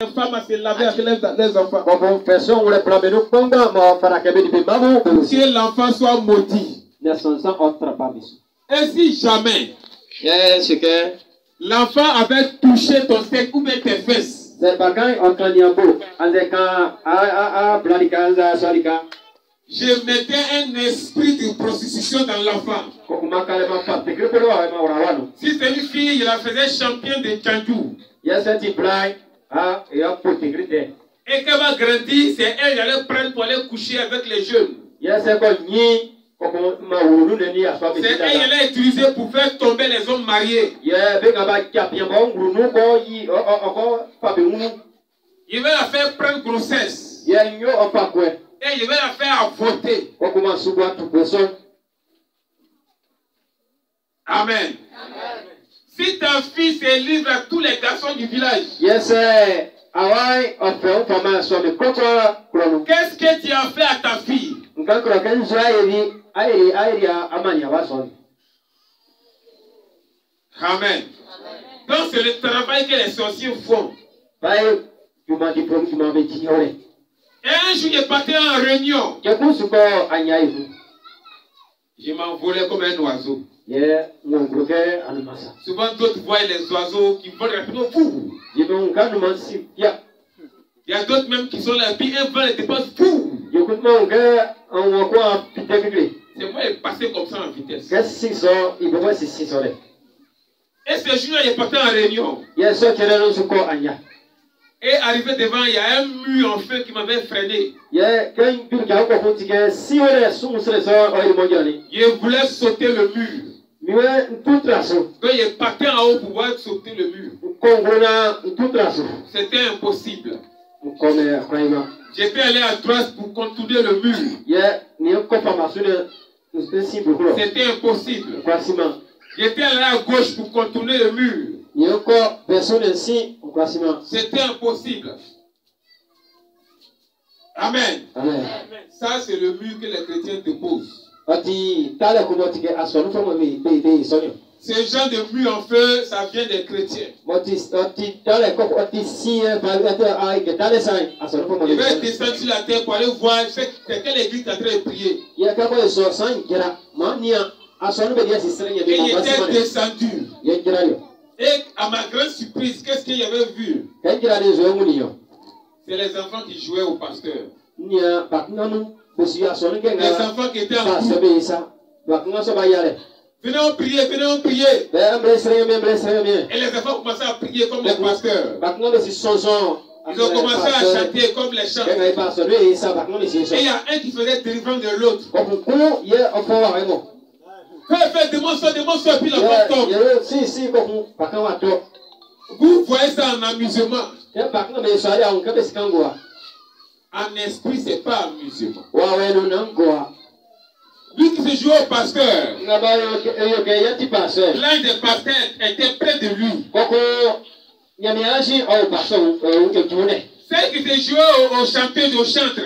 Les femmes à se laver avec les enfants. Que l'enfant soit maudit. Et si jamais l'enfant avait touché ton sexe ou bien tes fesses, je mettais un esprit de prostitution dans l'enfant. Si c'est une fille, il la faisait champion de Tchandou. Et qu'elle va grandir, c'est elle qui allait prendre pour aller coucher avec les jeunes. C'est elle qui allait utiliser pour faire tomber les hommes mariés. Il va la faire prendre grossesse. Et il va la faire avorter. Amen. Si ta fille se livre à tous les garçons du village, qu'est-ce que tu as fait à ta fille? Amen. Donc c'est le travail que les sorciers font. Et un jour, il parti en réunion. Je m'envolais comme un oiseau. Souvent, d'autres voient les oiseaux qui volent rapidement. Il y a d'autres même qui sont là, puis un vent les dépasse. C'est moi, il est passé comme ça en vitesse. Et ce jour-là, il est parti en réunion. Et arrivé devant, il y a un mur en feu qui m'avait freiné. Je voulais sauter le mur. Donc il est parti en haut pour pouvoir sauter le mur. C'était impossible. J'étais allé à droite pour contourner le mur. C'était impossible. J'étais allé à gauche pour contourner le mur. C'était impossible. Amen. Amen. Ça, c'est le mur que les chrétiens déposent. Ce genre de mur en feu, ça vient des chrétiens. Il va descendre sur la terre pour aller voir c'est quelle église est en train de prier. Et il était descendu. Et à ma grande surprise, qu'est-ce qu'il y avait vu? C'est les enfants qui jouaient au pasteur. Les enfants qui étaient en groupe. Venez on prier, venez on prier. Et les enfants commençaient à prier comme les pasteurs. Ils ont commencé à chanter comme les chants. Et il y a un qui faisait délivrance de l'autre. Quand il fait démonstration, puis la femme tombe. Vous voyez ça en amusement. En esprit, ce n'est pas amusement. Lui qui se jouait au pasteur, l'un des pasteurs était près de lui. Celle qui se jouait au chanteur, au chantre,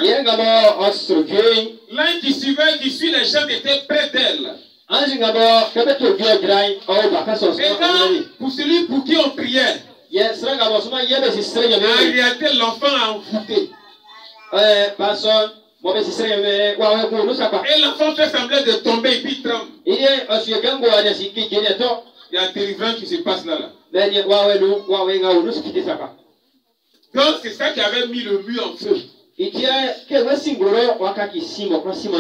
l'un qui suit les chants était près d'elle. Et quand, pour celui pour qui on priait, en réalité, l'enfant a envoûté. Et l'enfant fait semblant de tomber et puis il tremble. Il y a un délivrance qui se passe là. Donc c'est ça qui avait mis le mur en feu. Je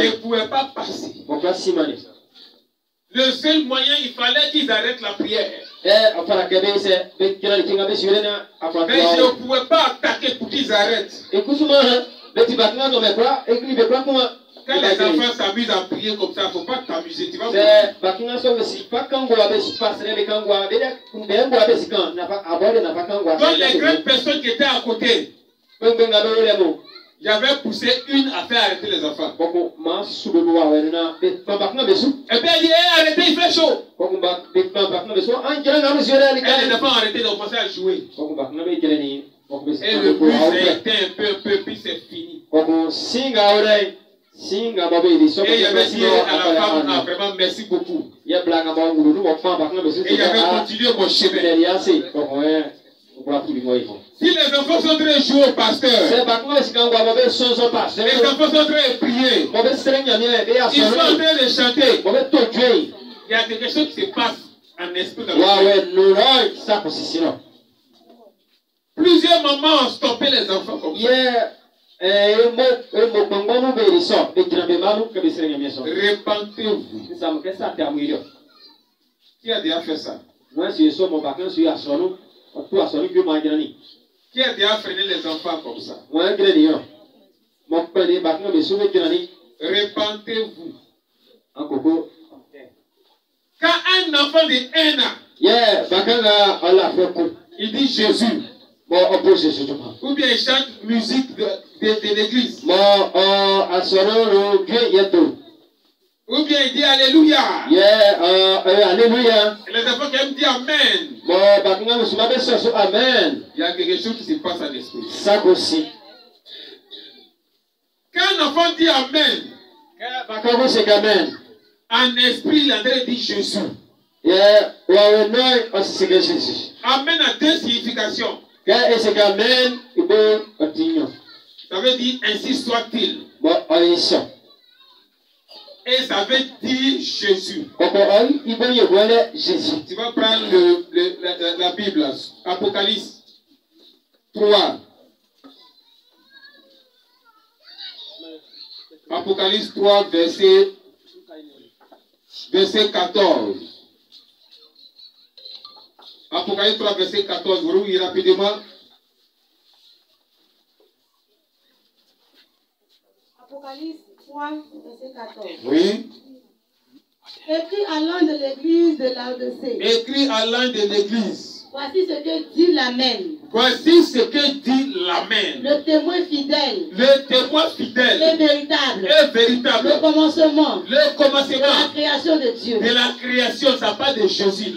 ne pouvais pas passer. Le seul moyen, il fallait qu'ils arrêtent la prière. Mais je ne pouvais pas attaquer pour qu'ils arrêtent. Quand les enfants s'amusent à prier comme ça, il ne faut pas t'amuser. Tu vas donc les grandes personnes qui étaient à côté, j'avais poussé une à faire arrêter les enfants. Et bien il dit, arrêtez, il fait chaud. Et les enfants ont arrêté, ils ont commencé à jouer. Et le but s'est éteint un peu, puis c'est fini. Et il avait dit à la femme, ah, vraiment merci beaucoup. Et il avait continué mon chemin. Si les enfants sont très joués au pasteur, les enfants sont très priés, ils sont en train de chanter, il y a quelque chose qui se passe en esprit dans le cœur. Plusieurs mamans ont stoppé les enfants comme ça. Répentez-vous. Qui a déjà fait ça? Qui a déjà freiné les enfants comme ça? Répentez-vous. Quand un enfant de 1 an, il dit Jésus, ou bien il chante musique de l'église, ou bien il dit Alléluia. Alléluia. Et les enfants qui aiment dire Amen. Il y a quelque chose qui se passe en esprit. Quand un enfant dit Amen, en esprit, il a dit Jésus. Amen a 2 significations. Ça veut dire ainsi soit-il. Et ça veut dire Jésus. Tu vas prendre la Bible, Apocalypse 3. Apocalypse 3, verset 14. Apocalypse 3, verset 14. Vous roulez rapidement. Apocalypse 3, verset 14. Oui. Écrit à l'ange de l'église de Laodicée. Écrit à l'ange de l'église. Voici ce que dit l'Amen. Voici ce que dit l'Amen. Le témoin fidèle. Le témoin fidèle. Et véritable. Et véritable. Le commencement. Le commencement. De la création de Dieu. De la création, ça parle de Jésus.